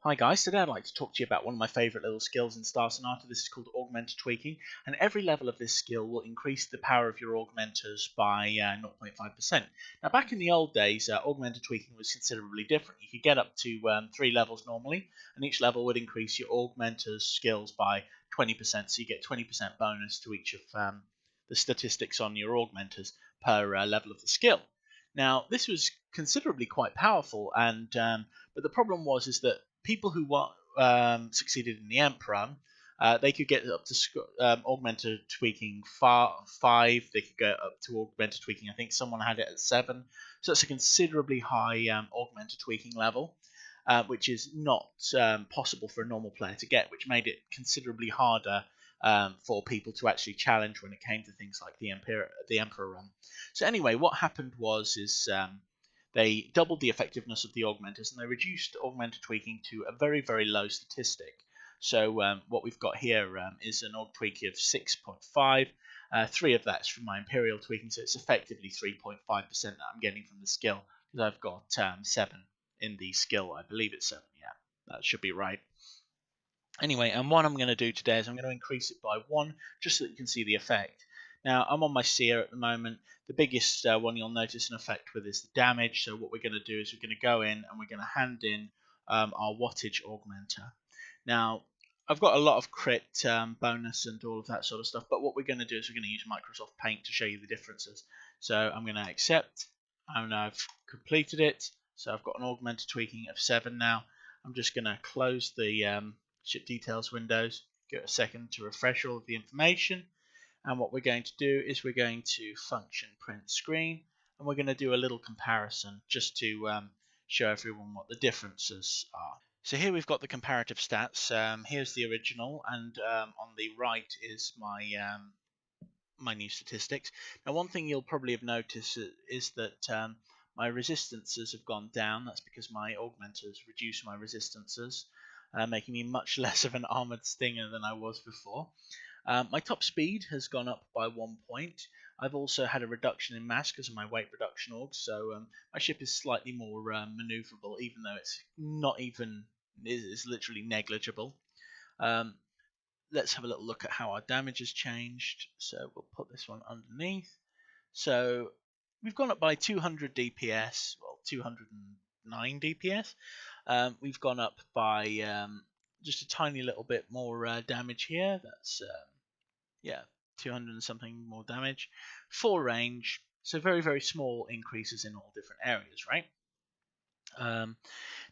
Hi guys, today I'd like to talk to you about one of my favourite little skills in Sonata. This is called Augmenter Tweaking, and every level of this skill will increase the power of your augmenters by 0.5%. Now back in the old days, Augmenter Tweaking was considerably different. You could get up to 3 levels normally, and each level would increase your augmenters skills by 20%, so you get 20% bonus to each of the statistics on your augmenters per level of the skill. Now this was considerably quite powerful, and but the problem is that people who succeeded in the Emp run, they could get up to Augmenter Tweaking 5. They could go up to Augmenter Tweaking. I think someone had it at 7. So that's a considerably high Augmenter Tweaking level, which is not possible for a normal player to get, which made it considerably harder for people to actually challenge when it came to things like the Emperor run. So anyway, what happened is they doubled the effectiveness of the augmenters, and they reduced augmenter tweaking to a very, very low statistic. So what we've got here is an aug tweak of 6.5. 3 of that's from my imperial tweaking, so it's effectively 3.5% that I'm getting from the skill, because I've got 7 in the skill. I believe it's 7, yeah, that should be right. Anyway, and what I'm going to do today is I'm going to increase it by 1, just so that you can see the effect. Now, I'm on my seer at the moment. The biggest one you'll notice an effect with is the damage. So what we're going to do is we're going to go in and we're going to hand in our wattage augmenter. Now, I've got a lot of crit bonus and all of that sort of stuff, but what we're going to do is we're going to use Microsoft Paint to show you the differences. So I'm going to accept, and I've completed it. So I've got an augmenter tweaking of 7 now. I'm just going to close the ship details windows, give it a second to refresh all of the information. And what we're going to do is we're going to function print screen, and we're going to do a little comparison just to show everyone what the differences are. So here we've got the comparative stats. Here's the original, and on the right is my my new statistics. Now, one thing you'll probably have noticed is that my resistances have gone down. That's because my augmenters reduce my resistances, making me much less of an armored stinger than I was before. My top speed has gone up by 1 point. I've also had a reduction in mass because of my weight reduction augs, so my ship is slightly more maneuverable, even though it's not even, it's literally negligible. Let's have a little look at how our damage has changed. So we'll put this one underneath. So we've gone up by 200 DPS, well, 209 DPS. We've gone up by just a tiny little bit more damage here. That's yeah, 200 and something more damage. 4 range, so very, very small increases in all different areas, right?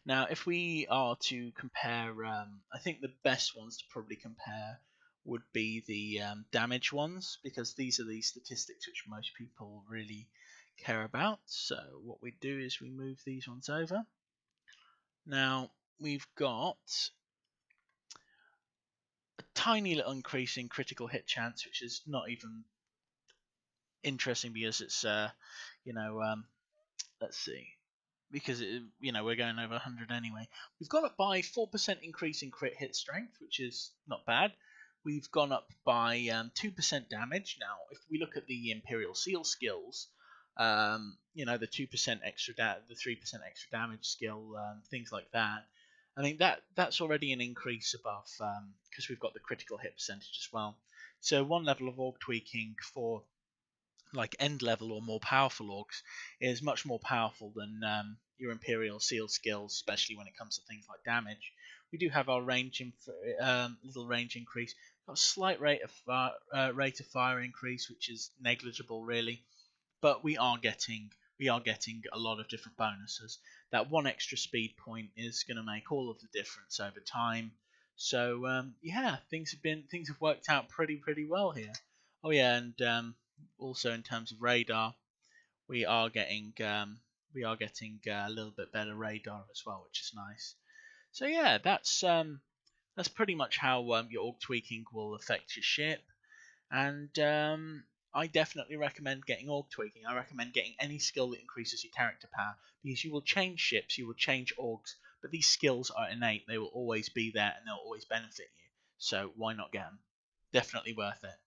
Now, if we are to compare, I think the best ones to probably compare would be the damage ones, because these are the statistics which most people really care about. So what we do is we move these ones over. Now, we've got a tiny little increase in critical hit chance, which is not even interesting because it's let's see, because we're going over 100 anyway. We've gone up by 4% increase in crit hit strength, which is not bad. We've gone up by 2% damage. Now, if we look at the Imperial Seal skills, the 2% extra, the 3% extra damage skill, things like that. I think that's already an increase above, because we've got the critical hit percentage as well. So 1 level of aug tweaking for like end level or more powerful augs is much more powerful than your Imperial Seal skills, especially when it comes to things like damage. We do have our range little range increase. Got a slight rate of fire increase, which is negligible really, but we are getting a lot of different bonuses. That 1 extra speed point is going to make all of the difference over time. So yeah, things have worked out pretty well here. Oh yeah, and also in terms of radar, we are getting a little bit better radar as well, which is nice. So yeah, that's pretty much how your aug tweaking will affect your ship. And I definitely recommend getting aug tweaking. I recommend getting any skill that increases your character power, because you will change ships, you will change augs, but these skills are innate. They will always be there and they'll always benefit you. So why not get them? Definitely worth it.